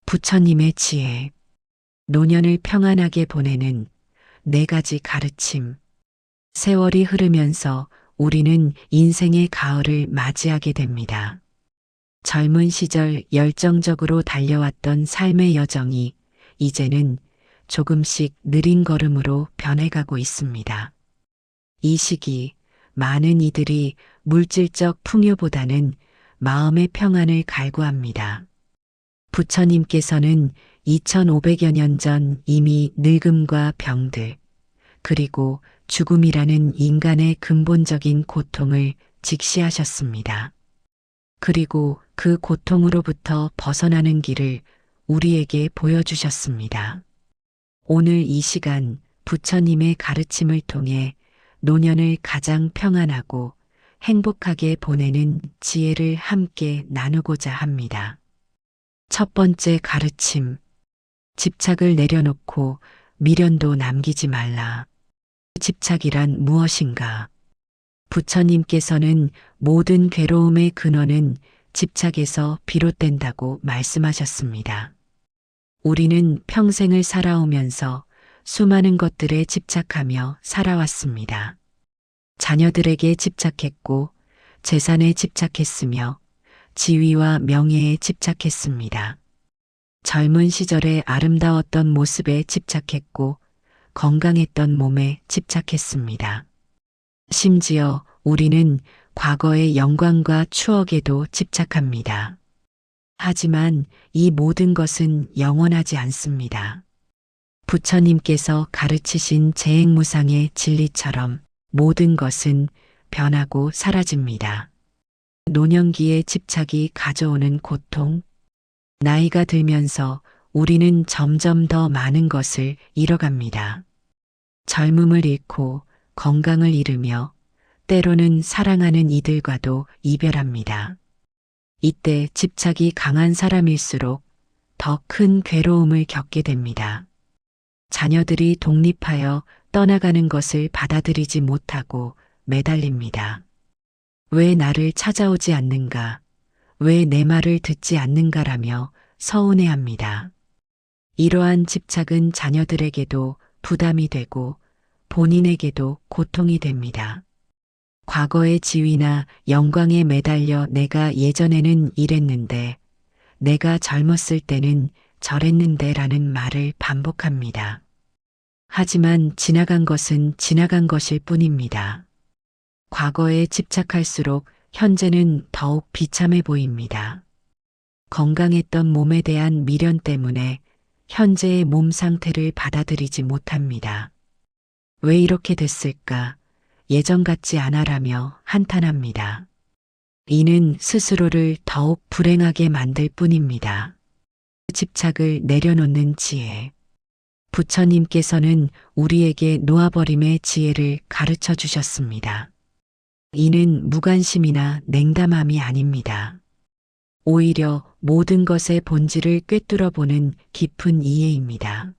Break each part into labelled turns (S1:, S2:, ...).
S1: 부처님의 지혜, 노년을 평안하게 보내는 4가지 가르침. 세월이 흐르면서 우리는 인생의 가을을 맞이하게 됩니다. 젊은 시절 열정적으로 달려왔던 삶의 여정이 이제는 조금씩 느린 걸음으로 변해가고 있습니다. 이 시기 많은 이들이 물질적 풍요보다는 마음의 평안을 갈구합니다. 부처님께서는 2500여 년 전 이미 늙음과 병들, 그리고 죽음이라는 인간의 근본적인 고통을 직시하셨습니다. 그리고 그 고통으로부터 벗어나는 길을 우리에게 보여주셨습니다. 오늘 이 시간 부처님의 가르침을 통해 노년을 가장 평안하고 행복하게 보내는 지혜를 함께 나누고자 합니다. 첫 번째 가르침. 집착을 내려놓고 미련도 남기지 말라. 집착이란 무엇인가? 부처님께서는 모든 괴로움의 근원은 집착에서 비롯된다고 말씀하셨습니다. 우리는 평생을 살아오면서 수많은 것들에 집착하며 살아왔습니다. 자녀들에게 집착했고, 재산에 집착했으며, 지위와 명예에 집착했습니다. 젊은 시절에 아름다웠던 모습에 집착했고, 건강했던 몸에 집착했습니다. 심지어 우리는 과거의 영광과 추억에도 집착합니다. 하지만 이 모든 것은 영원하지 않습니다. 부처님께서 가르치신 재행무상의 진리처럼 모든 것은 변하고 사라집니다. 노년기의 집착이 가져오는 고통, 나이가 들면서 우리는 점점 더 많은 것을 잃어갑니다. 젊음을 잃고 건강을 잃으며 때로는 사랑하는 이들과도 이별합니다. 이때 집착이 강한 사람일수록 더 큰 괴로움을 겪게 됩니다. 자녀들이 독립하여 떠나가는 것을 받아들이지 못하고 매달립니다. 왜 나를 찾아오지 않는가? 왜 내 말을 듣지 않는가라며 서운해합니다. 이러한 집착은 자녀들에게도 부담이 되고 본인에게도 고통이 됩니다. 과거의 지위나 영광에 매달려 내가 예전에는 이랬는데, 내가 젊었을 때는 저랬는데 라는 말을 반복합니다. 하지만 지나간 것은 지나간 것일 뿐입니다. 과거에 집착할수록 현재는 더욱 비참해 보입니다. 건강했던 몸에 대한 미련 때문에 현재의 몸 상태를 받아들이지 못합니다. 왜 이렇게 됐을까? 예전 같지 않아라며 한탄합니다. 이는 스스로를 더욱 불행하게 만들 뿐입니다. 집착을 내려놓는 지혜. 부처님께서는 우리에게 놓아버림의 지혜를 가르쳐 주셨습니다. 이는 무관심이나 냉담함이 아닙니다. 오히려 모든 것의 본질을 꿰뚫어 보는 깊은 이해입니다.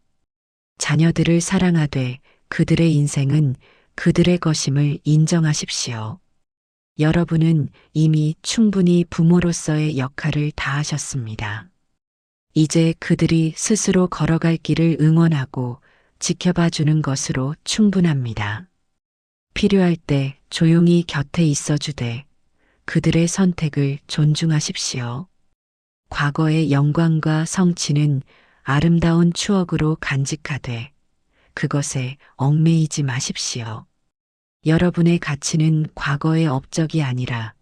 S1: 자녀들을 사랑하되 그들의 인생은 그들의 것임을 인정하십시오. 여러분은 이미 충분히 부모로서의 역할을 다하셨습니다. 이제 그들이 스스로 걸어갈 길을 응원하고 지켜봐 주는 것으로 충분합니다. 필요할 때 조용히 곁에 있어 주되 그들의 선택을 존중하십시오. 과거의 영광과 성취는 아름다운 추억으로 간직하되 그것에 얽매이지 마십시오. 여러분의 가치는 과거의 업적이 아니라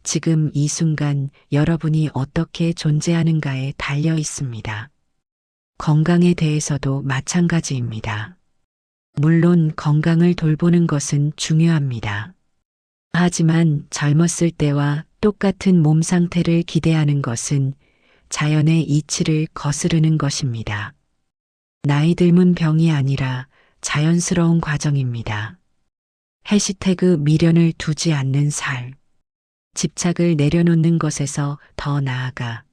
S1: 지금 이 순간 여러분이 어떻게 존재하는가에 달려 있습니다. 건강에 대해서도 마찬가지입니다. 물론 건강을 돌보는 것은 중요합니다. 하지만 젊었을 때와 똑같은 몸 상태를 기대하는 것은 자연의 이치를 거스르는 것입니다. 나이 들면 병이 아니라 자연스러운 과정입니다. 해시태그 미련을 두지 않는 삶. 집착을 내려놓는 것에서 더 나아가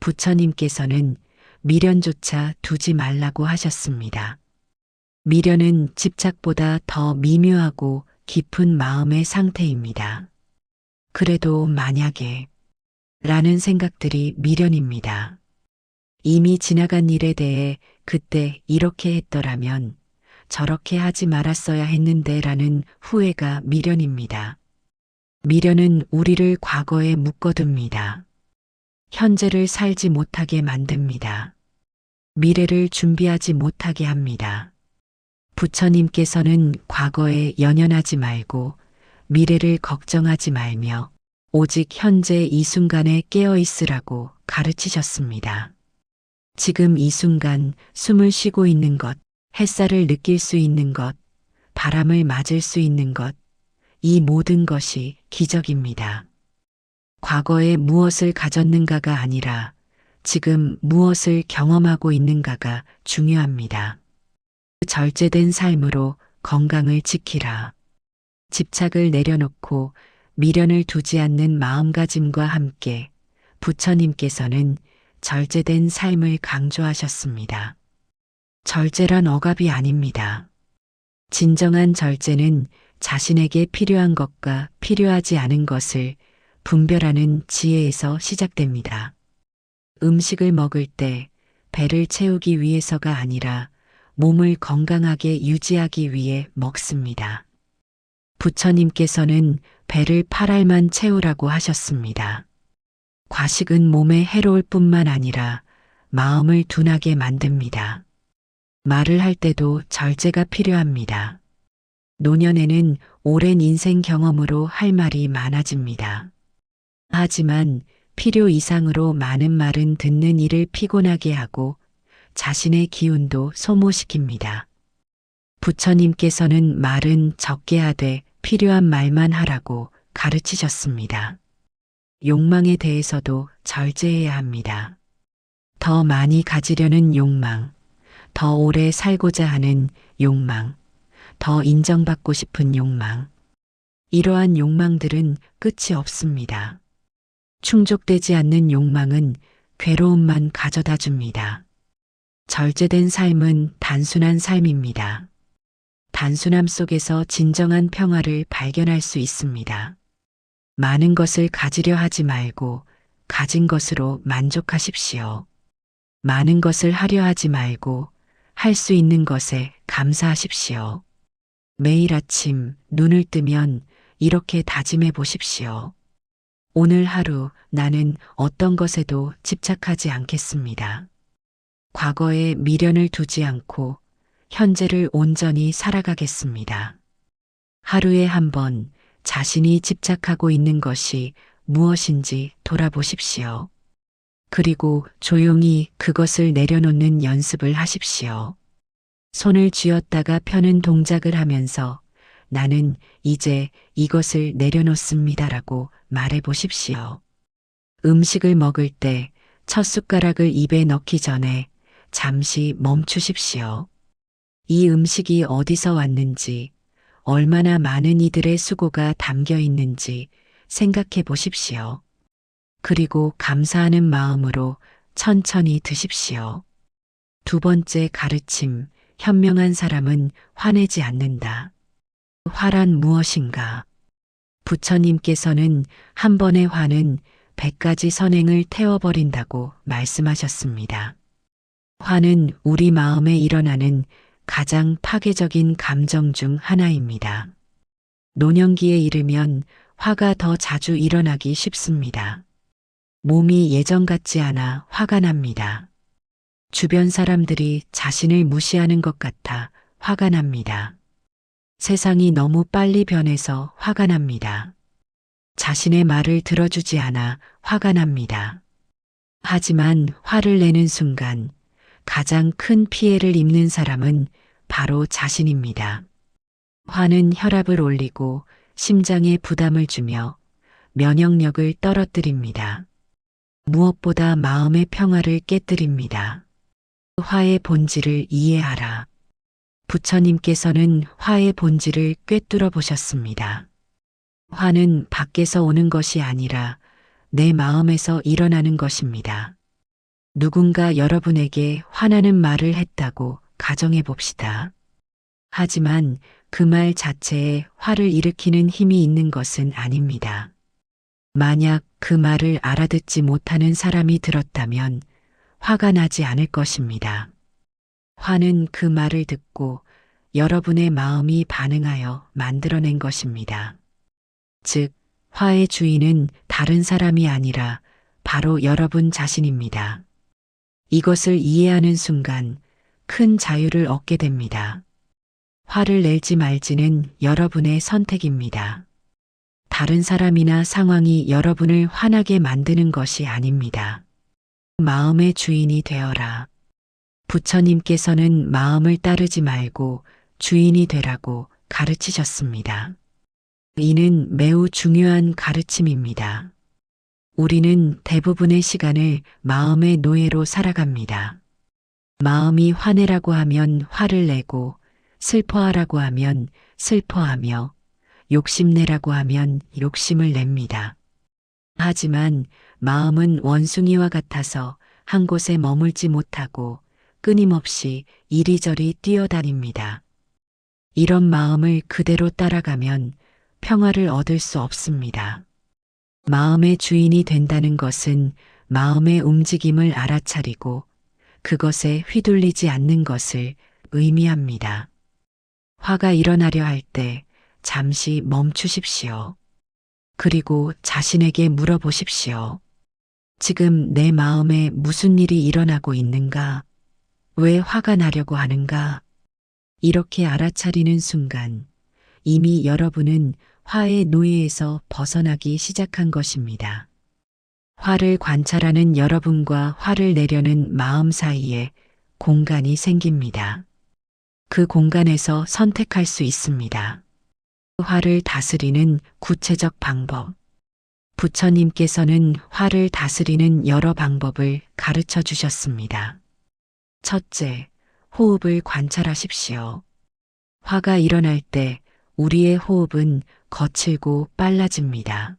S1: 부처님께서는 미련조차 두지 말라고 하셨습니다. 미련은 집착보다 더 미묘하고 깊은 마음의 상태입니다. 그래도 만약에 라는 생각들이 미련입니다. 이미 지나간 일에 대해 그때 이렇게 했더라면 저렇게 하지 말았어야 했는데 라는 후회가 미련입니다. 미련은 우리를 과거에 묶어둡니다. 현재를 살지 못하게 만듭니다. 미래를 준비하지 못하게 합니다. 부처님께서는 과거에 연연하지 말고 미래를 걱정하지 말며 오직 현재 이 순간에 깨어 있으라고 가르치셨습니다. 지금 이 순간 숨을 쉬고 있는 것, 햇살을 느낄 수 있는 것, 바람을 맞을 수 있는 것, 이 모든 것이 기적입니다. 과거에 무엇을 가졌는가가 아니라 지금 무엇을 경험하고 있는가가 중요합니다. 절제된 삶으로 건강을 지키라. 집착을 내려놓고 미련을 두지 않는 마음가짐과 함께 부처님께서는 절제된 삶을 강조하셨습니다. 절제란 억압이 아닙니다. 진정한 절제는 자신에게 필요한 것과 필요하지 않은 것을 분별하는 지혜에서 시작됩니다. 음식을 먹을 때 배를 채우기 위해서가 아니라 몸을 건강하게 유지하기 위해 먹습니다. 부처님께서는 배를 8알만 채우라고 하셨습니다. 과식은 몸에 해로울 뿐만 아니라 마음을 둔하게 만듭니다. 말을 할 때도 절제가 필요합니다. 노년에는 오랜 인생 경험으로 할 말이 많아집니다. 하지만 필요 이상으로 많은 말은 듣는 이를 피곤하게 하고 자신의 기운도 소모시킵니다. 부처님께서는 말은 적게 하되 필요한 말만 하라고 가르치셨습니다. 욕망에 대해서도 절제해야 합니다. 더 많이 가지려는 욕망, 더 오래 살고자 하는 욕망, 더 인정받고 싶은 욕망. 이러한 욕망들은 끝이 없습니다. 충족되지 않는 욕망은 괴로움만 가져다 줍니다. 절제된 삶은 단순한 삶입니다. 단순함 속에서 진정한 평화를 발견할 수 있습니다. 많은 것을 가지려 하지 말고 가진 것으로 만족하십시오. 많은 것을 하려 하지 말고 할 수 있는 것에 감사하십시오. 매일 아침 눈을 뜨면 이렇게 다짐해 보십시오. 오늘 하루 나는 어떤 것에도 집착하지 않겠습니다. 과거에 미련을 두지 않고 현재를 온전히 살아가겠습니다. 하루에 한 번 자신이 집착하고 있는 것이 무엇인지 돌아보십시오. 그리고 조용히 그것을 내려놓는 연습을 하십시오. 손을 쥐었다가 펴는 동작을 하면서 나는 이제 이것을 내려놓습니다라고 말해 보십시오. 음식을 먹을 때 첫 숟가락을 입에 넣기 전에 잠시 멈추십시오. 이 음식이 어디서 왔는지, 얼마나 많은 이들의 수고가 담겨 있는지 생각해 보십시오. 그리고 감사하는 마음으로 천천히 드십시오. 두 번째 가르침, 현명한 사람은 화내지 않는다. 화란 무엇인가? 부처님께서는 한 번의 화는 100가지 선행을 태워버린다고 말씀하셨습니다. 화는 우리 마음에 일어나는 가장 파괴적인 감정 중 하나입니다. 노년기에 이르면 화가 더 자주 일어나기 쉽습니다. 몸이 예전 같지 않아 화가 납니다. 주변 사람들이 자신을 무시하는 것 같아 화가 납니다. 세상이 너무 빨리 변해서 화가 납니다. 자신의 말을 들어주지 않아 화가 납니다. 하지만 화를 내는 순간 가장 큰 피해를 입는 사람은 바로 자신입니다. 화는 혈압을 올리고 심장에 부담을 주며 면역력을 떨어뜨립니다. 무엇보다 마음의 평화를 깨뜨립니다. 화의 본질을 이해하라. 부처님께서는 화의 본질을 꿰뚫어 보셨습니다. 화는 밖에서 오는 것이 아니라 내 마음에서 일어나는 것입니다. 누군가 여러분에게 화나는 말을 했다고 가정해 봅시다. 하지만 그 말 자체에 화를 일으키는 힘이 있는 것은 아닙니다. 만약 그 말을 알아듣지 못하는 사람이 들었다면 화가 나지 않을 것입니다. 화는 그 말을 듣고 여러분의 마음이 반응하여 만들어낸 것입니다. 즉, 화의 주인은 다른 사람이 아니라 바로 여러분 자신입니다. 이것을 이해하는 순간 큰 자유를 얻게 됩니다. 화를 낼지 말지는 여러분의 선택입니다. 다른 사람이나 상황이 여러분을 화나게 만드는 것이 아닙니다. 마음의 주인이 되어라. 부처님께서는 마음을 따르지 말고 주인이 되라고 가르치셨습니다. 이는 매우 중요한 가르침입니다. 우리는 대부분의 시간을 마음의 노예로 살아갑니다. 마음이 화내라고 하면 화를 내고, 슬퍼하라고 하면 슬퍼하며, 욕심내라고 하면 욕심을 냅니다. 하지만 마음은 원숭이와 같아서 한 곳에 머물지 못하고 끊임없이 이리저리 뛰어다닙니다. 이런 마음을 그대로 따라가면 평화를 얻을 수 없습니다. 마음의 주인이 된다는 것은 마음의 움직임을 알아차리고 그것에 휘둘리지 않는 것을 의미합니다. 화가 일어나려 할 때 잠시 멈추십시오. 그리고 자신에게 물어보십시오. 지금 내 마음에 무슨 일이 일어나고 있는가? 왜 화가 나려고 하는가? 이렇게 알아차리는 순간 이미 여러분은 화의 노예에서 벗어나기 시작한 것입니다. 화를 관찰하는 여러분과 화를 내려는 마음 사이에 공간이 생깁니다. 그 공간에서 선택할 수 있습니다. 화를 다스리는 구체적 방법. 부처님께서는 화를 다스리는 여러 방법을 가르쳐 주셨습니다. 첫째, 호흡을 관찰하십시오. 화가 일어날 때 우리의 호흡은 거칠고 빨라집니다.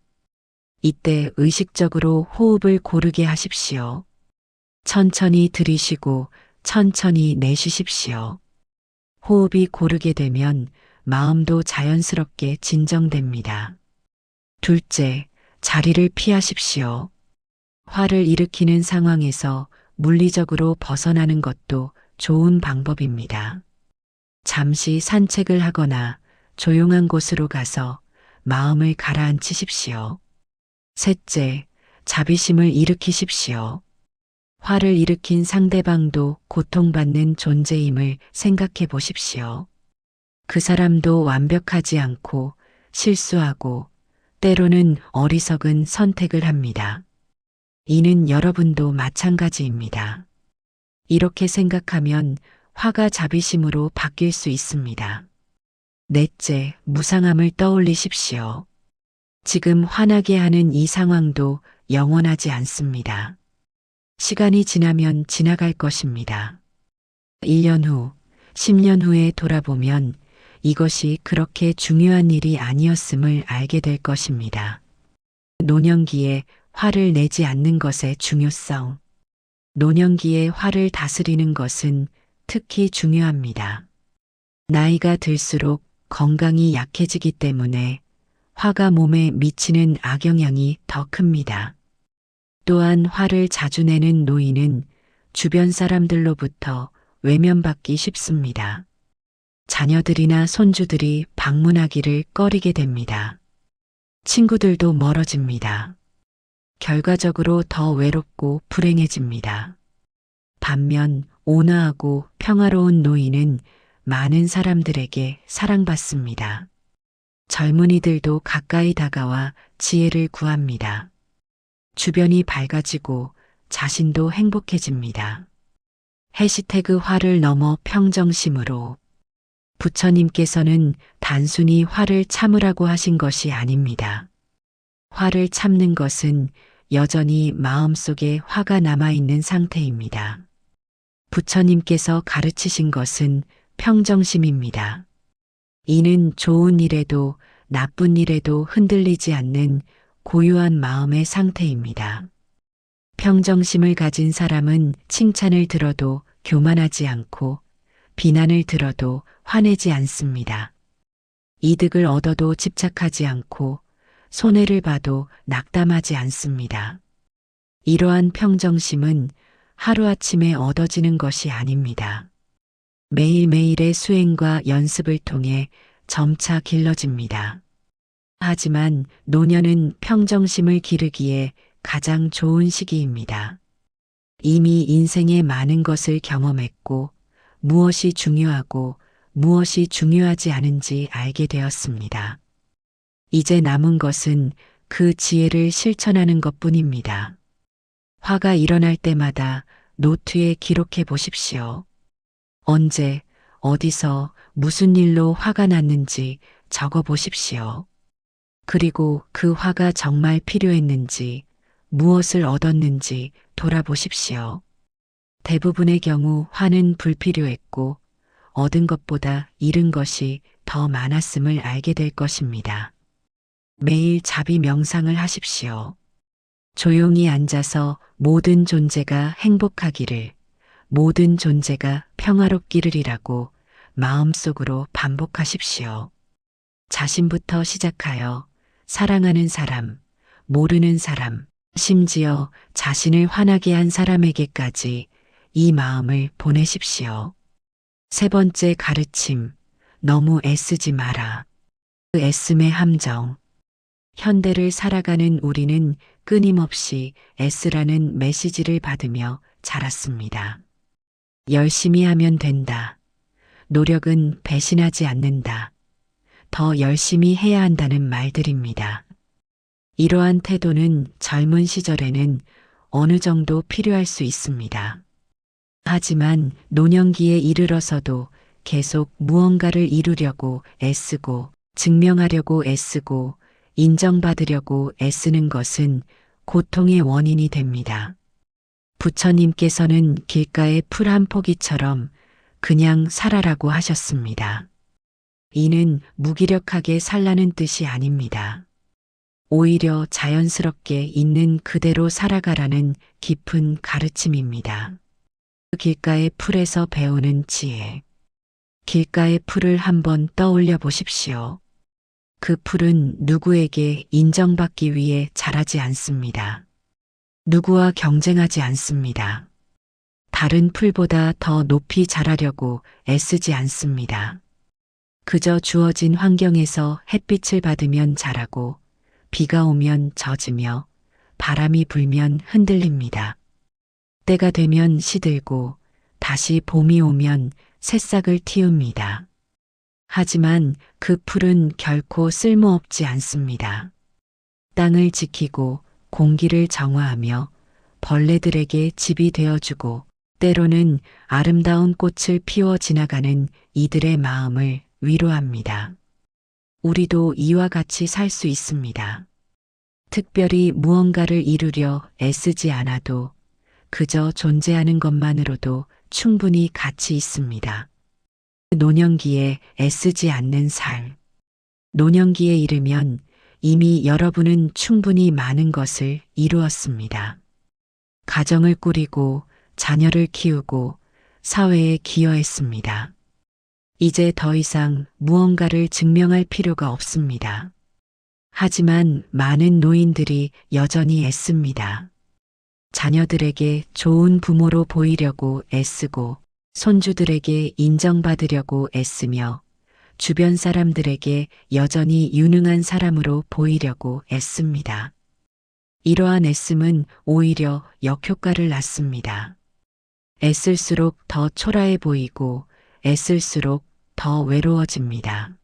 S1: 이때 의식적으로 호흡을 고르게 하십시오. 천천히 들이쉬고 천천히 내쉬십시오. 호흡이 고르게 되면 마음도 자연스럽게 진정됩니다. 둘째, 자리를 피하십시오. 화를 일으키는 상황에서 물리적으로 벗어나는 것도 좋은 방법입니다. 잠시 산책을 하거나 조용한 곳으로 가서 마음을 가라앉히십시오. 셋째, 자비심을 일으키십시오. 화를 일으킨 상대방도 고통받는 존재임을 생각해 보십시오. 그 사람도 완벽하지 않고 실수하고 때로는 어리석은 선택을 합니다. 이는 여러분도 마찬가지입니다. 이렇게 생각하면 화가 자비심으로 바뀔 수 있습니다. 넷째, 무상함을 떠올리십시오. 지금 화나게 하는 이 상황도 영원하지 않습니다. 시간이 지나면 지나갈 것입니다. 1년 후, 10년 후에 돌아보면 이것이 그렇게 중요한 일이 아니었음을 알게 될 것입니다. 노년기에 화를 내지 않는 것의 중요성. 노년기에 화를 다스리는 것은 특히 중요합니다. 나이가 들수록 건강이 약해지기 때문에 화가 몸에 미치는 악영향이 더 큽니다. 또한 화를 자주 내는 노인은 주변 사람들로부터 외면받기 쉽습니다. 자녀들이나 손주들이 방문하기를 꺼리게 됩니다. 친구들도 멀어집니다. 결과적으로 더 외롭고 불행해집니다. 반면 온화하고 평화로운 노인은 많은 사람들에게 사랑받습니다. 젊은이들도 가까이 다가와 지혜를 구합니다. 주변이 밝아지고 자신도 행복해집니다. 해시태그 화를 넘어 평정심으로. 부처님께서는 단순히 화를 참으라고 하신 것이 아닙니다. 화를 참는 것은 여전히 마음속에 화가 남아있는 상태입니다. 부처님께서 가르치신 것은 평정심입니다. 이는 좋은 일에도 나쁜 일에도 흔들리지 않는 고요한 마음의 상태입니다. 평정심을 가진 사람은 칭찬을 들어도 교만하지 않고 비난을 들어도 화내지 않습니다. 이득을 얻어도 집착하지 않고 손해를 봐도 낙담하지 않습니다. 이러한 평정심은 하루아침에 얻어지는 것이 아닙니다. 매일매일의 수행과 연습을 통해 점차 길러집니다. 하지만 노년은 평정심을 기르기에 가장 좋은 시기입니다. 이미 인생의 많은 것을 경험했고 무엇이 중요하고 무엇이 중요하지 않은지 알게 되었습니다. 이제 남은 것은 그 지혜를 실천하는 것뿐입니다. 화가 일어날 때마다 노트에 기록해 보십시오. 언제, 어디서, 무슨 일로 화가 났는지 적어 보십시오. 그리고 그 화가 정말 필요했는지, 무엇을 얻었는지 돌아보십시오. 대부분의 경우 화는 불필요했고, 얻은 것보다 잃은 것이 더 많았음을 알게 될 것입니다. 매일 자비 명상을 하십시오. 조용히 앉아서 모든 존재가 행복하기를, 모든 존재가 평화롭기를이라고 마음속으로 반복하십시오. 자신부터 시작하여 사랑하는 사람, 모르는 사람, 심지어 자신을 화나게 한 사람에게까지 이 마음을 보내십시오. 세 번째 가르침, 너무 애쓰지 마라. 그 애씀의 함정. 현대를 살아가는 우리는 끊임없이 애쓰라는 메시지를 받으며 자랐습니다. 열심히 하면 된다. 노력은 배신하지 않는다. 더 열심히 해야 한다는 말들입니다. 이러한 태도는 젊은 시절에는 어느 정도 필요할 수 있습니다. 하지만 노년기에 이르러서도 계속 무언가를 이루려고 애쓰고 증명하려고 애쓰고 인정받으려고 애쓰는 것은 고통의 원인이 됩니다. 부처님께서는 길가의 풀 한 포기처럼 그냥 살아라고 하셨습니다. 이는 무기력하게 살라는 뜻이 아닙니다. 오히려 자연스럽게 있는 그대로 살아가라는 깊은 가르침입니다. 그 길가의 풀에서 배우는 지혜. 길가의 풀을 한번 떠올려 보십시오. 그 풀은 누구에게 인정받기 위해 자라지 않습니다. 누구와 경쟁하지 않습니다. 다른 풀보다 더 높이 자라려고 애쓰지 않습니다. 그저 주어진 환경에서 햇빛을 받으면 자라고 비가 오면 젖으며 바람이 불면 흔들립니다. 때가 되면 시들고 다시 봄이 오면 새싹을 틔웁니다. 하지만 그 풀은 결코 쓸모없지 않습니다. 땅을 지키고 공기를 정화하며 벌레들에게 집이 되어주고 때로는 아름다운 꽃을 피워 지나가는 이들의 마음을 위로합니다. 우리도 이와 같이 살 수 있습니다. 특별히 무언가를 이루려 애쓰지 않아도 그저 존재하는 것만으로도 충분히 가치 있습니다. 노년기에 애쓰지 않는 삶. 노년기에 이르면 이미 여러분은 충분히 많은 것을 이루었습니다. 가정을 꾸리고 자녀를 키우고 사회에 기여했습니다. 이제 더 이상 무언가를 증명할 필요가 없습니다. 하지만 많은 노인들이 여전히 애씁니다. 자녀들에게 좋은 부모로 보이려고 애쓰고 손주들에게 인정받으려고 애쓰며 주변 사람들에게 여전히 유능한 사람으로 보이려고 애씁니다. 이러한 애씀은 오히려 역효과를 낳습니다. 애쓸수록 더 초라해 보이고 애쓸수록 더 외로워집니다.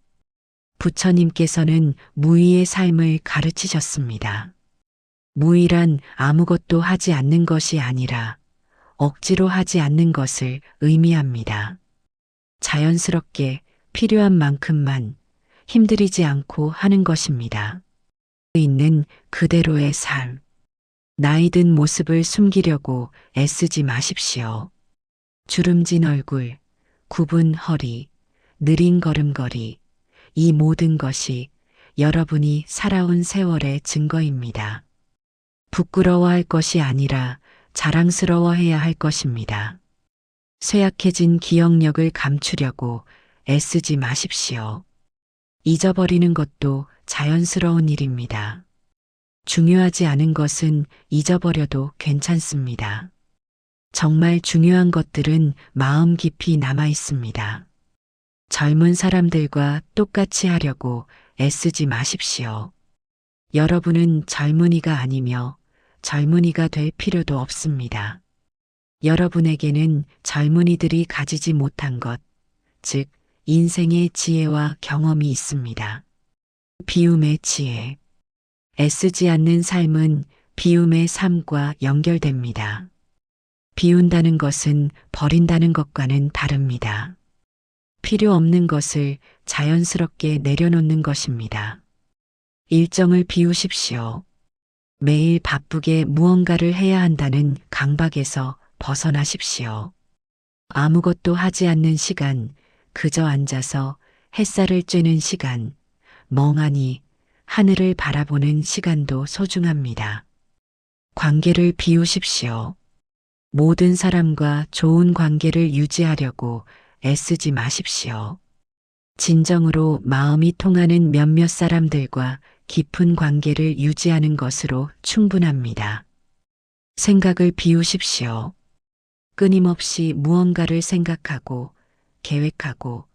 S1: 부처님께서는 무의의 삶을 가르치셨습니다. 무의란 아무것도 하지 않는 것이 아니라 억지로 하지 않는 것을 의미합니다. 자연스럽게 필요한 만큼만 힘들이지 않고 하는 것입니다. 있는 그대로의 삶. 나이 든 모습을 숨기려고 애쓰지 마십시오. 주름진 얼굴, 굽은 허리, 느린 걸음걸이, 이 모든 것이 여러분이 살아온 세월의 증거입니다. 부끄러워할 것이 아니라 자랑스러워해야 할 것입니다. 쇠약해진 기억력을 감추려고 애쓰지 마십시오. 잊어버리는 것도 자연스러운 일입니다. 중요하지 않은 것은 잊어버려도 괜찮습니다. 정말 중요한 것들은 마음 깊이 남아 있습니다. 젊은 사람들과 똑같이 하려고 애쓰지 마십시오. 여러분은 젊은이가 아니며 젊은이가 될 필요도 없습니다. 여러분에게는 젊은이들이 가지지 못한 것, 즉, 인생의 지혜와 경험이 있습니다. 비움의 지혜. 애쓰지 않는 삶은 비움의 삶과 연결됩니다. 비운다는 것은 버린다는 것과는 다릅니다. 필요 없는 것을 자연스럽게 내려놓는 것입니다. 일정을 비우십시오. 매일 바쁘게 무언가를 해야 한다는 강박에서 벗어나십시오. 아무것도 하지 않는 시간, 그저 앉아서 햇살을 쬐는 시간, 멍하니 하늘을 바라보는 시간도 소중합니다. 관계를 비우십시오. 모든 사람과 좋은 관계를 유지하려고 애쓰지 마십시오. 진정으로 마음이 통하는 몇몇 사람들과 깊은 관계를 유지하는 것으로 충분합니다. 생각을 비우십시오. 끊임없이 무언가를 생각하고 계획하고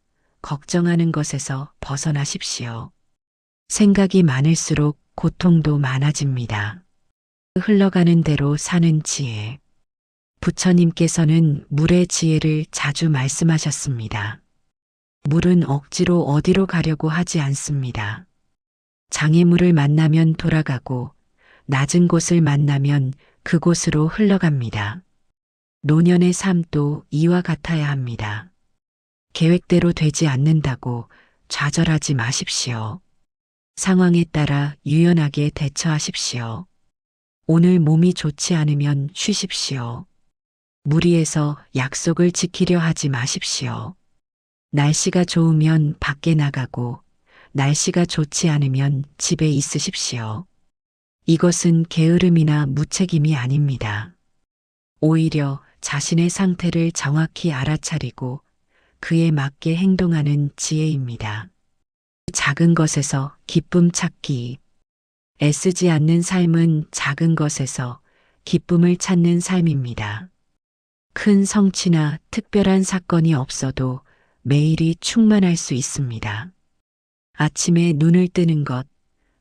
S1: 걱정하는 것에서 벗어나십시오. 생각이 많을수록 고통도 많아집니다. 흘러가는 대로 사는 지혜. 부처님께서는 물의 지혜를 자주 말씀하셨습니다. 물은 억지로 어디로 가려고 하지 않습니다. 장애물을 만나면 돌아가고 낮은 곳을 만나면 그곳으로 흘러갑니다. 노년의 삶도 이와 같아야 합니다. 계획대로 되지 않는다고 좌절하지 마십시오. 상황에 따라 유연하게 대처하십시오. 오늘 몸이 좋지 않으면 쉬십시오. 무리해서 약속을 지키려 하지 마십시오. 날씨가 좋으면 밖에 나가고 날씨가 좋지 않으면 집에 있으십시오. 이것은 게으름이나 무책임이 아닙니다. 오히려 자신의 상태를 정확히 알아차리고 그에 맞게 행동하는 지혜입니다. 작은 것에서 기쁨 찾기. 애쓰지 않는 삶은 작은 것에서 기쁨을 찾는 삶입니다. 큰 성취나 특별한 사건이 없어도 매일이 충만할 수 있습니다. 아침에 눈을 뜨는 것,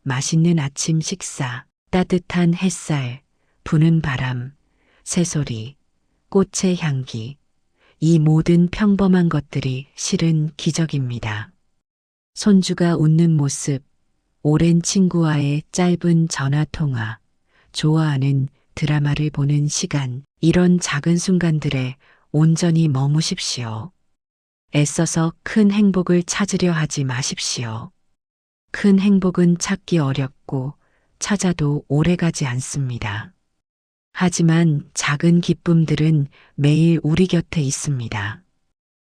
S1: 맛있는 아침 식사, 따뜻한 햇살, 부는 바람, 새소리, 꽃의 향기, 이 모든 평범한 것들이 실은 기적입니다. 손주가 웃는 모습, 오랜 친구와의 짧은 전화통화, 좋아하는 드라마를 보는 시간, 이런 작은 순간들에 온전히 머무십시오. 애써서 큰 행복을 찾으려 하지 마십시오. 큰 행복은 찾기 어렵고 찾아도 오래가지 않습니다. 하지만 작은 기쁨들은 매일 우리 곁에 있습니다.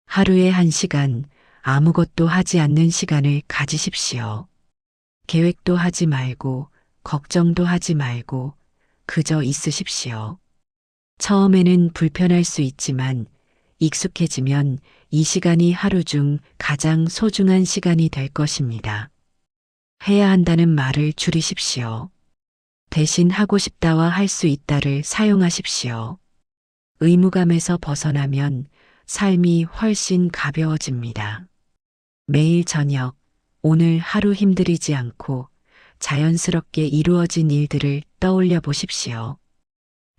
S1: 하루에 1시간 아무것도 하지 않는 시간을 가지십시오. 계획도 하지 말고 걱정도 하지 말고 그저 있으십시오. 처음에는 불편할 수 있지만 익숙해지면 이 시간이 하루 중 가장 소중한 시간이 될 것입니다. 해야 한다는 말을 줄이십시오. 대신 하고 싶다와 할 수 있다를 사용하십시오. 의무감에서 벗어나면 삶이 훨씬 가벼워집니다. 매일 저녁, 오늘 하루 힘들이지 않고 자연스럽게 이루어진 일들을 떠올려 보십시오.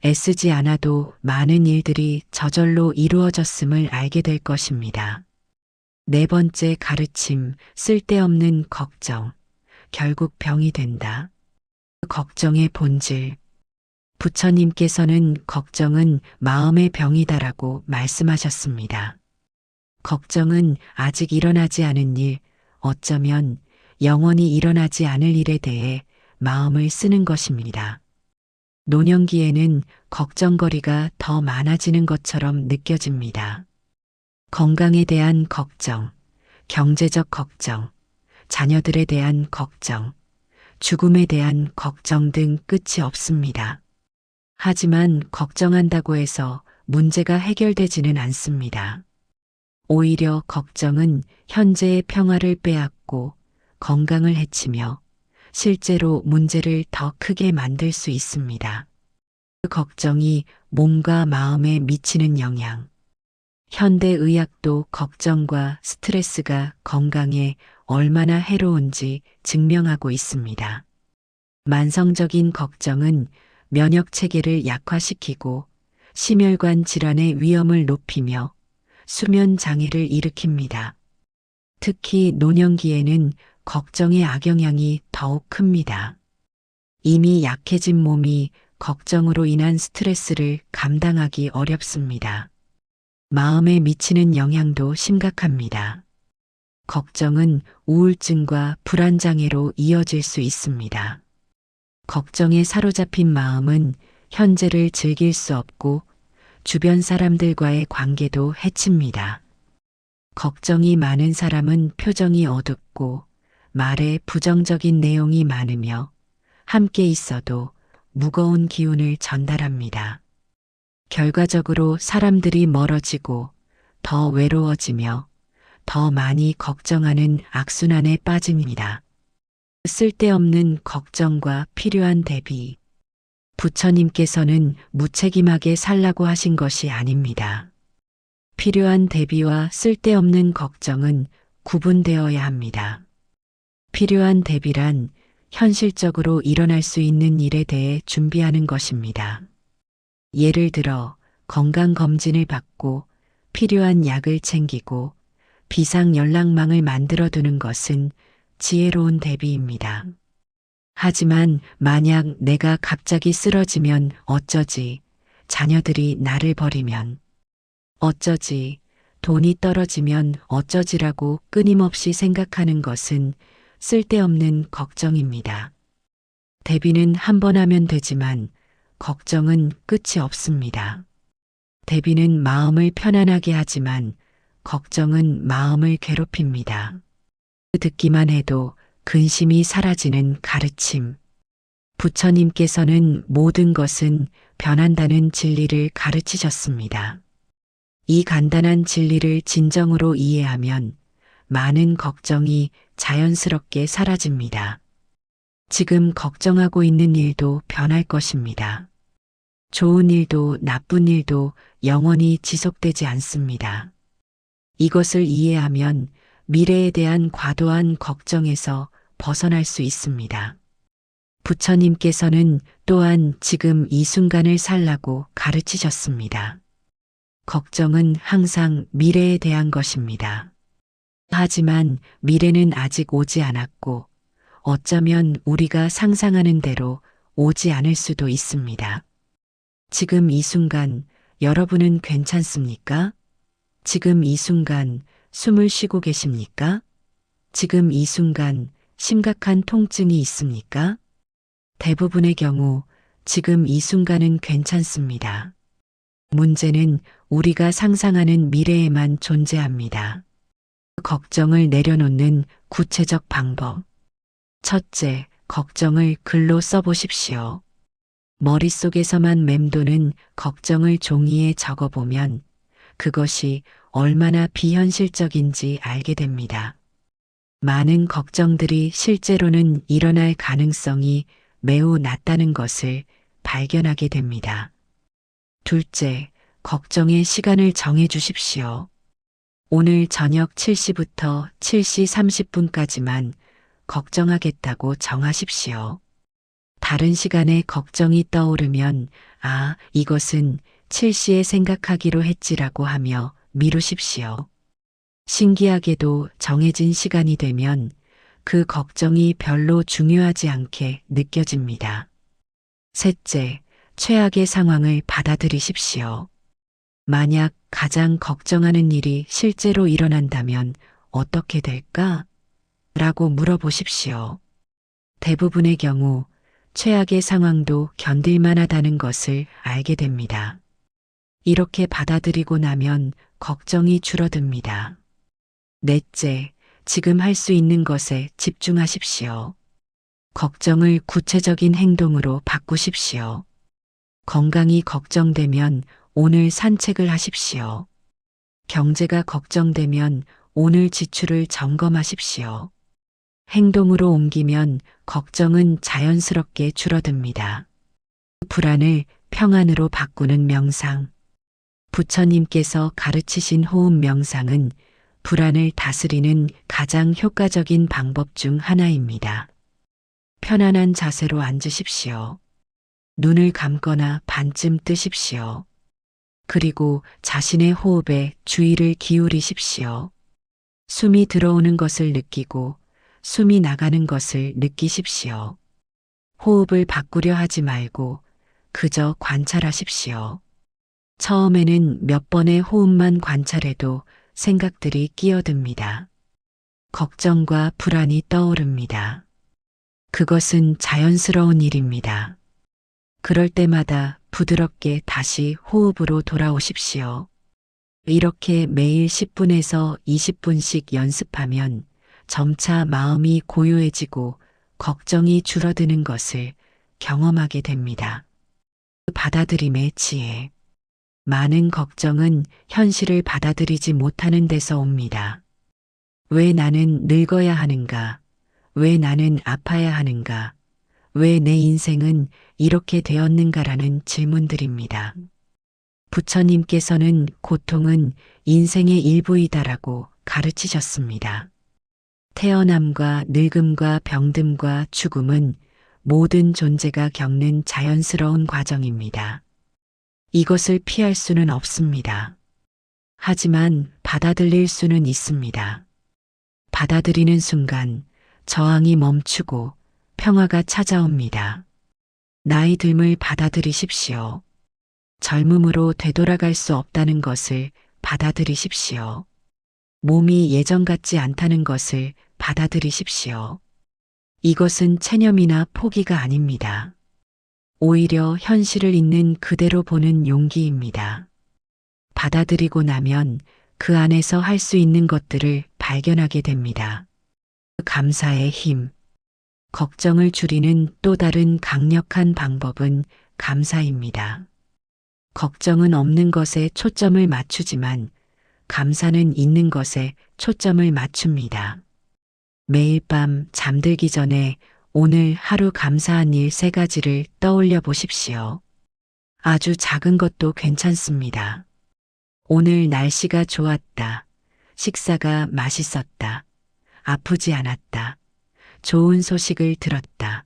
S1: 애쓰지 않아도 많은 일들이 저절로 이루어졌음을 알게 될 것입니다. 4번째 가르침, 쓸데없는 걱정. 결국 병이 된다. 걱정의 본질. 부처님께서는 걱정은 마음의 병이다라고 말씀하셨습니다. 걱정은 아직 일어나지 않은 일, 어쩌면 영원히 일어나지 않을 일에 대해 마음을 쓰는 것입니다. 노년기에는 걱정거리가 더 많아지는 것처럼 느껴집니다. 건강에 대한 걱정, 경제적 걱정, 자녀들에 대한 걱정, 죽음에 대한 걱정 등 끝이 없습니다. 하지만 걱정한다고 해서 문제가 해결되지는 않습니다. 오히려 걱정은 현재의 평화를 빼앗고 건강을 해치며 실제로 문제를 더 크게 만들 수 있습니다. 그 걱정이 몸과 마음에 미치는 영향. 현대의학도 걱정과 스트레스가 건강에 얼마나 해로운지 증명하고 있습니다. 만성적인 걱정은 면역 체계를 약화시키고 심혈관 질환의 위험을 높이며 수면 장애를 일으킵니다. 특히 노년기에는 걱정의 악영향이 더욱 큽니다. 이미 약해진 몸이 걱정으로 인한 스트레스를 감당하기 어렵습니다. 마음에 미치는 영향도 심각합니다. 걱정은 우울증과 불안장애로 이어질 수 있습니다. 걱정에 사로잡힌 마음은 현재를 즐길 수 없고 주변 사람들과의 관계도 해칩니다. 걱정이 많은 사람은 표정이 어둡고 말에 부정적인 내용이 많으며 함께 있어도 무거운 기운을 전달합니다. 결과적으로 사람들이 멀어지고 더 외로워지며 더 많이 걱정하는 악순환에 빠집니다. 쓸데없는 걱정과 필요한 대비. 부처님께서는 무책임하게 살라고 하신 것이 아닙니다. 필요한 대비와 쓸데없는 걱정은 구분되어야 합니다. 필요한 대비란 현실적으로 일어날 수 있는 일에 대해 준비하는 것입니다. 예를 들어 건강검진을 받고 필요한 약을 챙기고 비상연락망을 만들어 두는 것은 지혜로운 대비입니다. 하지만 만약 내가 갑자기 쓰러지면 어쩌지, 자녀들이 나를 버리면 어쩌지, 돈이 떨어지면 어쩌지라고 끊임없이 생각하는 것은 쓸데없는 걱정입니다. 대비는 한 번 하면 되지만 걱정은 끝이 없습니다. 대비는 마음을 편안하게 하지만 걱정은 마음을 괴롭힙니다. 듣기만 해도 근심이 사라지는 가르침. 부처님께서는 모든 것은 변한다는 진리를 가르치셨습니다. 이 간단한 진리를 진정으로 이해하면 많은 걱정이 자연스럽게 사라집니다. 지금 걱정하고 있는 일도 변할 것입니다. 좋은 일도 나쁜 일도 영원히 지속되지 않습니다. 이것을 이해하면 미래에 대한 과도한 걱정에서 벗어날 수 있습니다. 부처님께서는 또한 지금 이 순간을 살라고 가르치셨습니다. 걱정은 항상 미래에 대한 것입니다. 하지만 미래는 아직 오지 않았고 어쩌면 우리가 상상하는 대로 오지 않을 수도 있습니다. 지금 이 순간 여러분은 괜찮습니까? 지금 이 순간 숨을 쉬고 계십니까? 지금 이 순간 심각한 통증이 있습니까? 대부분의 경우 지금 이 순간은 괜찮습니다. 문제는 우리가 상상하는 미래에만 존재합니다. 걱정을 내려놓는 구체적 방법. 첫째, 걱정을 글로 써보십시오. 머릿속에서만 맴도는 걱정을 종이에 적어보면 그것이 얼마나 비현실적인지 알게 됩니다. 많은 걱정들이 실제로는 일어날 가능성이 매우 낮다는 것을 발견하게 됩니다. 둘째, 걱정의 시간을 정해 주십시오. 오늘 저녁 7시부터 7시 30분까지만 걱정하겠다고 정하십시오. 다른 시간에 걱정이 떠오르면 이것은 7시에 생각하기로 했지라고 하며 미루십시오. 신기하게도 정해진 시간이 되면 그 걱정이 별로 중요하지 않게 느껴집니다. 셋째, 최악의 상황을 받아들이십시오. 만약 가장 걱정하는 일이 실제로 일어난다면 어떻게 될까? 라고 물어보십시오. 대부분의 경우 최악의 상황도 견딜만 하다는 것을 알게 됩니다. 이렇게 받아들이고 나면 걱정이 줄어듭니다. 넷째, 지금 할 수 있는 것에 집중하십시오. 걱정을 구체적인 행동으로 바꾸십시오. 건강이 걱정되면 오늘 산책을 하십시오. 경제가 걱정되면 오늘 지출을 점검하십시오. 행동으로 옮기면 걱정은 자연스럽게 줄어듭니다. 불안을 평안으로 바꾸는 명상. 부처님께서 가르치신 호흡 명상은 불안을 다스리는 가장 효과적인 방법 중 하나입니다. 편안한 자세로 앉으십시오. 눈을 감거나 반쯤 뜨십시오. 그리고 자신의 호흡에 주의를 기울이십시오. 숨이 들어오는 것을 느끼고 숨이 나가는 것을 느끼십시오. 호흡을 바꾸려 하지 말고 그저 관찰하십시오. 처음에는 몇 번의 호흡만 관찰해도 생각들이 끼어듭니다. 걱정과 불안이 떠오릅니다. 그것은 자연스러운 일입니다. 그럴 때마다 부드럽게 다시 호흡으로 돌아오십시오. 이렇게 매일 10분에서 20분씩 연습하면 점차 마음이 고요해지고 걱정이 줄어드는 것을 경험하게 됩니다. 받아들임의 지혜. 많은 걱정은 현실을 받아들이지 못하는 데서 옵니다. 왜 나는 늙어야 하는가? 왜 나는 아파야 하는가? 왜 내 인생은 이렇게 되었는가라는 질문들입니다. 부처님께서는 고통은 인생의 일부이다라고 가르치셨습니다. 태어남과 늙음과 병듦과 죽음은 모든 존재가 겪는 자연스러운 과정입니다. 이것을 피할 수는 없습니다. 하지만 받아들일 수는 있습니다. 받아들이는 순간 저항이 멈추고 평화가 찾아옵니다. 나이 듦을 받아들이십시오. 젊음으로 되돌아갈 수 없다는 것을 받아들이십시오. 몸이 예전 같지 않다는 것을 받아들이십시오. 이것은 체념이나 포기가 아닙니다. 오히려 현실을 있는 그대로 보는 용기입니다. 받아들이고 나면 그 안에서 할 수 있는 것들을 발견하게 됩니다. 감사의 힘. 걱정을 줄이는 또 다른 강력한 방법은 감사입니다. 걱정은 없는 것에 초점을 맞추지만 감사는 있는 것에 초점을 맞춥니다. 매일 밤 잠들기 전에 오늘 하루 감사한 일 3가지를 떠올려 보십시오. 아주 작은 것도 괜찮습니다. 오늘 날씨가 좋았다. 식사가 맛있었다. 아프지 않았다. 좋은 소식을 들었다.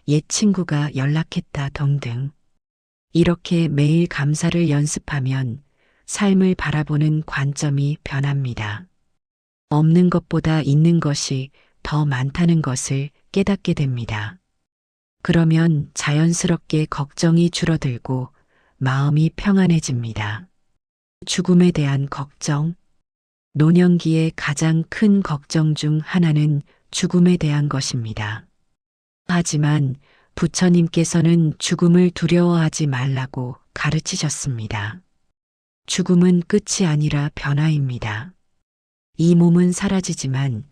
S1: 옛 친구가 연락했다 등등. 이렇게 매일 감사를 연습하면 삶을 바라보는 관점이 변합니다. 없는 것보다 있는 것이 더 많다는 것을 깨닫게 됩니다. 그러면 자연스럽게 걱정이 줄어들고 마음이 평안해집니다. 죽음에 대한 걱정. 노년기의 가장 큰 걱정 중 하나는 죽음에 대한 것입니다. 하지만 부처님께서는 죽음을 두려워하지 말라고 가르치셨습니다. 죽음은 끝이 아니라 변화입니다. 이 몸은 사라지지만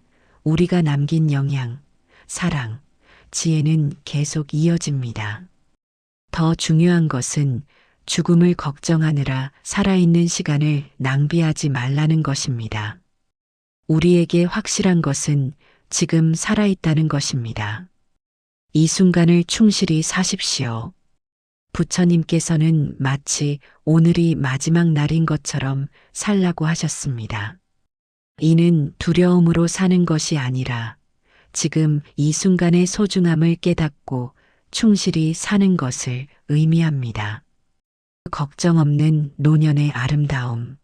S1: 우리가 남긴 영양, 사랑, 지혜는 계속 이어집니다. 더 중요한 것은 죽음을 걱정하느라 살아있는 시간을 낭비하지 말라는 것입니다. 우리에게 확실한 것은 지금 살아있다는 것입니다. 이 순간을 충실히 사십시오. 부처님께서는 마치 오늘이 마지막 날인 것처럼 살라고 하셨습니다. 이는 두려움으로 사는 것이 아니라 지금 이 순간의 소중함을 깨닫고 충실히 사는 것을 의미합니다. 걱정 없는 노년의 아름다움.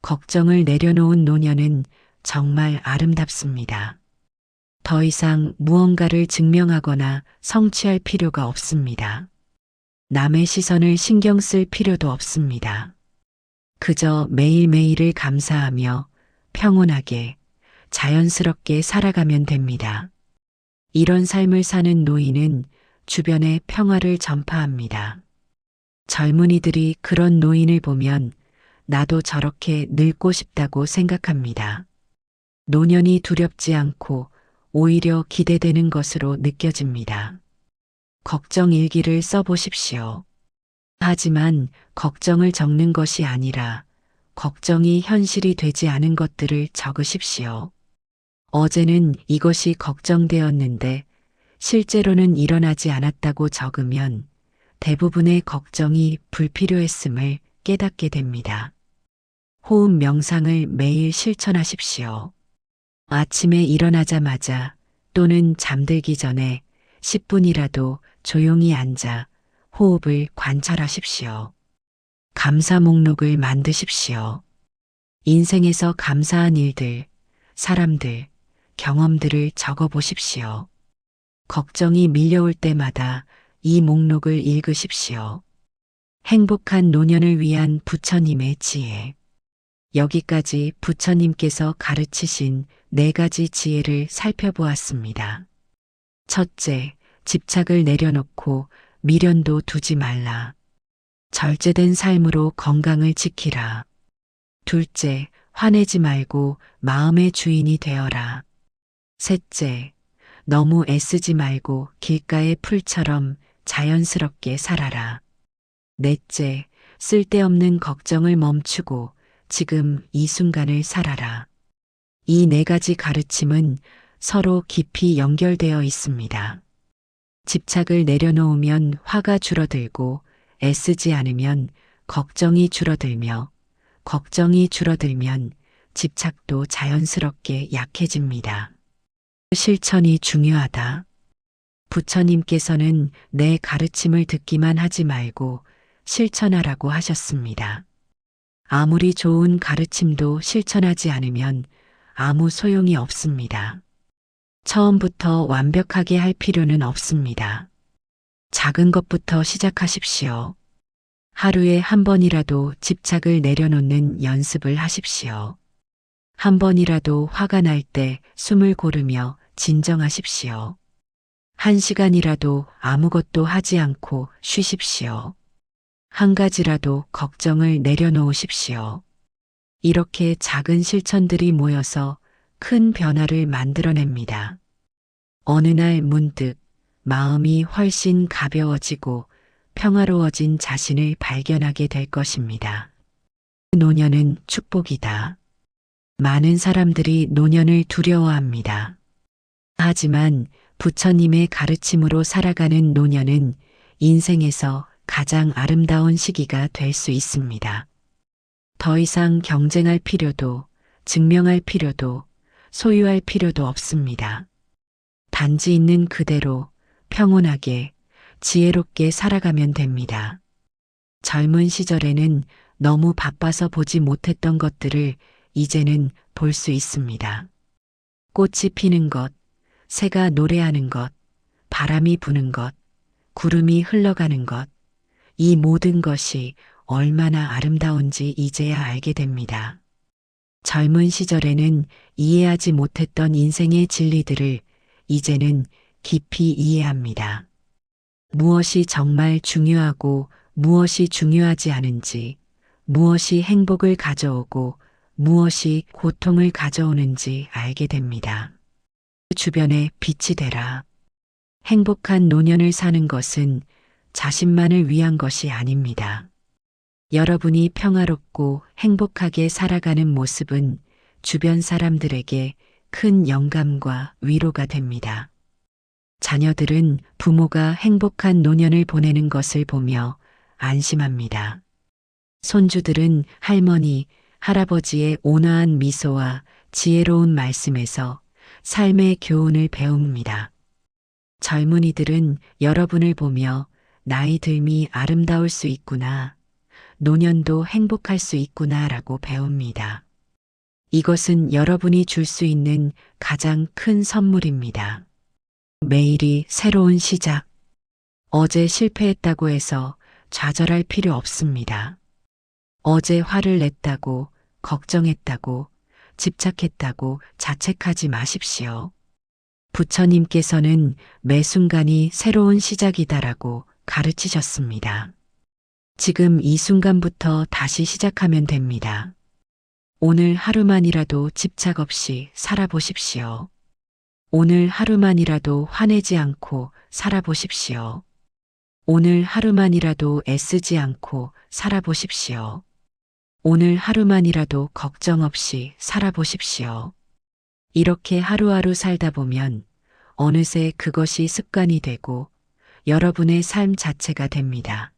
S1: 걱정을 내려놓은 노년은 정말 아름답습니다. 더 이상 무언가를 증명하거나 성취할 필요가 없습니다. 남의 시선을 신경 쓸 필요도 없습니다. 그저 매일매일을 감사하며 평온하게 자연스럽게 살아가면 됩니다. 이런 삶을 사는 노인은 주변에 평화를 전파합니다. 젊은이들이 그런 노인을 보면 나도 저렇게 늙고 싶다고 생각합니다. 노년이 두렵지 않고 오히려 기대되는 것으로 느껴집니다. 걱정 일기를 써보십시오. 하지만 걱정을 적는 것이 아니라 걱정이 현실이 되지 않은 것들을 적으십시오. 어제는 이것이 걱정되었는데 실제로는 일어나지 않았다고 적으면 대부분의 걱정이 불필요했음을 깨닫게 됩니다. 호흡 명상을 매일 실천하십시오. 아침에 일어나자마자 또는 잠들기 전에 10분이라도 조용히 앉아 호흡을 관찰하십시오. 감사 목록을 만드십시오. 인생에서 감사한 일들, 사람들, 경험들을 적어 보십시오. 걱정이 밀려올 때마다 이 목록을 읽으십시오. 행복한 노년을 위한 부처님의 지혜. 여기까지 부처님께서 가르치신 4가지 지혜를 살펴보았습니다. 첫째, 집착을 내려놓고 미련도 두지 말라. 절제된 삶으로 건강을 지키라. 둘째, 화내지 말고 마음의 주인이 되어라. 셋째, 너무 애쓰지 말고 길가의 풀처럼 자연스럽게 살아라. 넷째, 쓸데없는 걱정을 멈추고 지금 이 순간을 살아라. 이 4가지 가르침은 서로 깊이 연결되어 있습니다. 집착을 내려놓으면 화가 줄어들고 애쓰지 않으면 걱정이 줄어들며 걱정이 줄어들면 집착도 자연스럽게 약해집니다. 실천이 중요하다. 부처님께서는 내 가르침을 듣기만 하지 말고 실천하라고 하셨습니다. 아무리 좋은 가르침도 실천하지 않으면 아무 소용이 없습니다. 처음부터 완벽하게 할 필요는 없습니다. 작은 것부터 시작하십시오. 하루에 한 번이라도 집착을 내려놓는 연습을 하십시오. 한 번이라도 화가 날 때 숨을 고르며 진정하십시오. 1시간이라도 아무것도 하지 않고 쉬십시오. 한 가지라도 걱정을 내려놓으십시오. 이렇게 작은 실천들이 모여서 큰 변화를 만들어냅니다. 어느 날 문득 마음이 훨씬 가벼워지고 평화로워진 자신을 발견하게 될 것입니다. 노년은 축복이다. 많은 사람들이 노년을 두려워합니다. 하지만 부처님의 가르침으로 살아가는 노년은 인생에서 가장 아름다운 시기가 될 수 있습니다. 더 이상 경쟁할 필요도, 증명할 필요도, 소유할 필요도 없습니다. 단지 있는 그대로 평온하게, 지혜롭게 살아가면 됩니다. 젊은 시절에는 너무 바빠서 보지 못했던 것들을 이제는 볼 수 있습니다. 꽃이 피는 것, 새가 노래하는 것, 바람이 부는 것, 구름이 흘러가는 것, 이 모든 것이 얼마나 아름다운지 이제야 알게 됩니다. 젊은 시절에는 이해하지 못했던 인생의 진리들을 이제는 깊이 이해합니다. 무엇이 정말 중요하고 무엇이 중요하지 않은지, 무엇이 행복을 가져오고 무엇이 고통을 가져오는지 알게 됩니다. 주변에 빛이 되라. 행복한 노년을 사는 것은 자신만을 위한 것이 아닙니다. 여러분이 평화롭고 행복하게 살아가는 모습은 주변 사람들에게 큰 영감과 위로가 됩니다. 자녀들은 부모가 행복한 노년을 보내는 것을 보며 안심합니다. 손주들은 할머니, 할아버지의 온화한 미소와 지혜로운 말씀에서 삶의 교훈을 배웁니다. 젊은이들은 여러분을 보며 나이 듦이 아름다울 수 있구나, 노년도 행복할 수 있구나 라고 배웁니다. 이것은 여러분이 줄 수 있는 가장 큰 선물입니다. 매일이 새로운 시작. 어제 실패했다고 해서 좌절할 필요 없습니다. 어제 화를 냈다고, 걱정했다고, 집착했다고 자책하지 마십시오. 부처님께서는 매 순간이 새로운 시작이다라고 가르치셨습니다. 지금 이 순간부터 다시 시작하면 됩니다. 오늘 하루만이라도 집착 없이 살아보십시오. 오늘 하루만이라도 화내지 않고 살아보십시오. 오늘 하루만이라도 애쓰지 않고 살아보십시오. 오늘 하루만이라도 걱정 없이 살아보십시오. 이렇게 하루하루 살다 보면 어느새 그것이 습관이 되고 여러분의 삶 자체가 됩니다.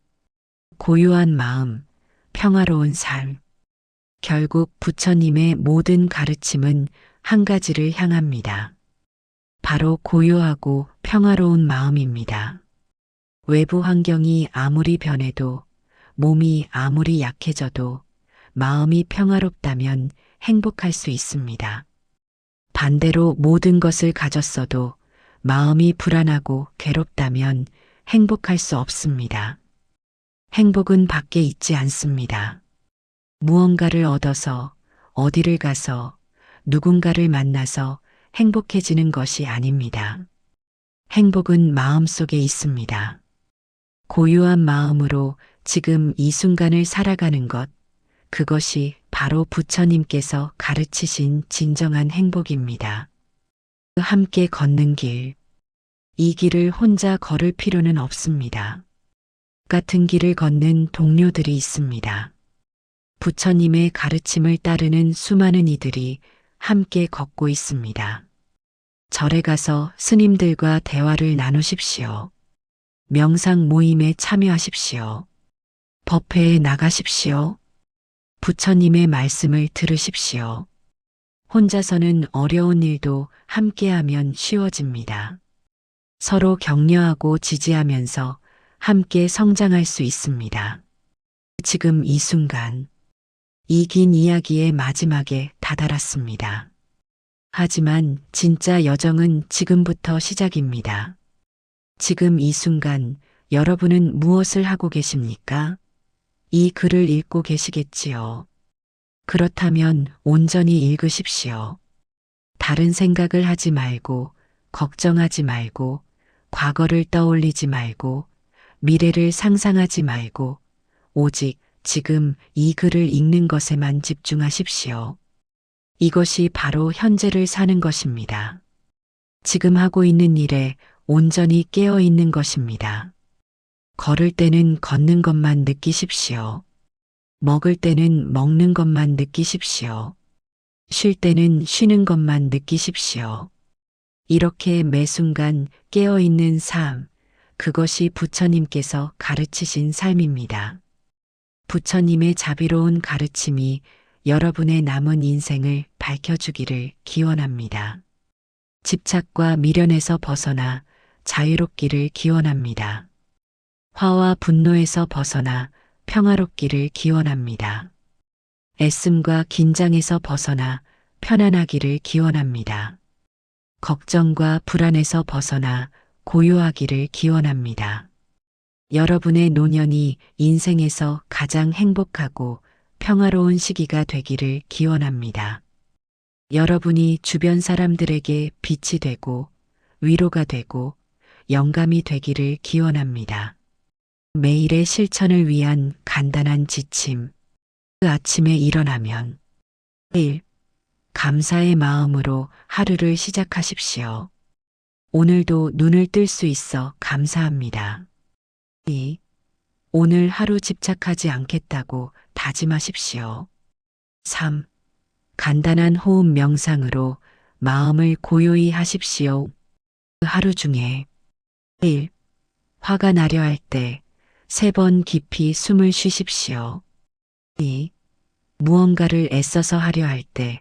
S1: 고요한 마음, 평화로운 삶. 결국 부처님의 모든 가르침은 한 가지를 향합니다. 바로 고요하고 평화로운 마음입니다. 외부 환경이 아무리 변해도, 몸이 아무리 약해져도 마음이 평화롭다면 행복할 수 있습니다. 반대로 모든 것을 가졌어도 마음이 불안하고 괴롭다면 행복할 수 없습니다. 행복은 밖에 있지 않습니다. 무언가를 얻어서, 어디를 가서, 누군가를 만나서 행복해지는 것이 아닙니다. 행복은 마음속에 있습니다. 고요한 마음으로 지금 이 순간을 살아가는 것, 그것이 바로 부처님께서 가르치신 진정한 행복입니다. 함께 걷는 길. 이 길을 혼자 걸을 필요는 없습니다. 같은 길을 걷는 동료들이 있습니다. 부처님의 가르침을 따르는 수많은 이들이 함께 걷고 있습니다. 절에 가서 스님들과 대화를 나누십시오. 명상 모임에 참여하십시오. 법회에 나가십시오. 부처님의 말씀을 들으십시오. 혼자서는 어려운 일도 함께하면 쉬워집니다. 서로 격려하고 지지하면서 함께 성장할 수 있습니다. 지금 이 순간, 이 긴 이야기의 마지막에 다다랐습니다. 하지만 진짜 여정은 지금부터 시작입니다. 지금 이 순간 여러분은 무엇을 하고 계십니까? 이 글을 읽고 계시겠지요. 그렇다면 온전히 읽으십시오. 다른 생각을 하지 말고, 걱정하지 말고, 과거를 떠올리지 말고, 미래를 상상하지 말고, 오직 지금 이 글을 읽는 것에만 집중하십시오. 이것이 바로 현재를 사는 것입니다. 지금 하고 있는 일에 온전히 깨어 있는 것입니다. 걸을 때는 걷는 것만 느끼십시오. 먹을 때는 먹는 것만 느끼십시오. 쉴 때는 쉬는 것만 느끼십시오. 이렇게 매 순간 깨어 있는 삶, 그것이 부처님께서 가르치신 삶입니다. 부처님의 자비로운 가르침이 여러분의 남은 인생을 밝혀주기를 기원합니다. 집착과 미련에서 벗어나 자유롭기를 기원합니다. 화와 분노에서 벗어나 평화롭기를 기원합니다. 애씀과 긴장에서 벗어나 편안하기를 기원합니다. 걱정과 불안에서 벗어나 고요하기를 기원합니다. 여러분의 노년이 인생에서 가장 행복하고 평화로운 시기가 되기를 기원합니다. 여러분이 주변 사람들에게 빛이 되고 위로가 되고 영감이 되기를 기원합니다. 매일의 실천을 위한 간단한 지침. 그 아침에 일어나면 1. 감사의 마음으로 하루를 시작하십시오. 오늘도 눈을 뜰 수 있어 감사합니다. 2. 오늘 하루 집착하지 않겠다고 다짐하십시오. 3. 간단한 호흡 명상으로 마음을 고요히 하십시오. 하루 중에 1. 화가 나려 할 때 3번 깊이 숨을 쉬십시오. 2. 무언가를 애써서 하려 할 때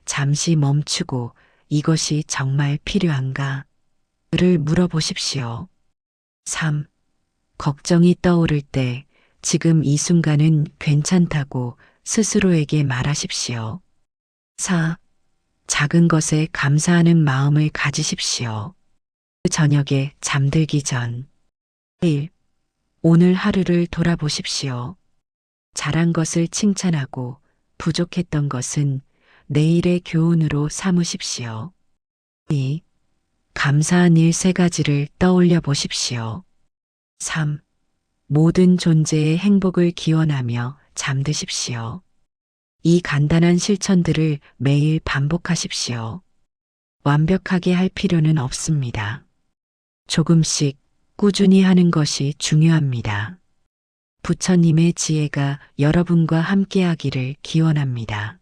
S1: 잠시 멈추고 이것이 정말 필요한가? 를 물어보십시오. 3. 걱정이 떠오를 때 지금 이 순간은 괜찮다고 스스로에게 말하십시오. 4. 작은 것에 감사하는 마음을 가지십시오. 저녁에 잠들기 전 1. 오늘 하루를 돌아보십시오. 잘한 것을 칭찬하고 부족했던 것은 내일의 교훈으로 삼으십시오. 2. 감사한 일 3가지를 떠올려 보십시오. 3. 모든 존재의 행복을 기원하며 잠드십시오. 이 간단한 실천들을 매일 반복하십시오. 완벽하게 할 필요는 없습니다. 조금씩 꾸준히 하는 것이 중요합니다. 부처님의 지혜가 여러분과 함께하기를 기원합니다.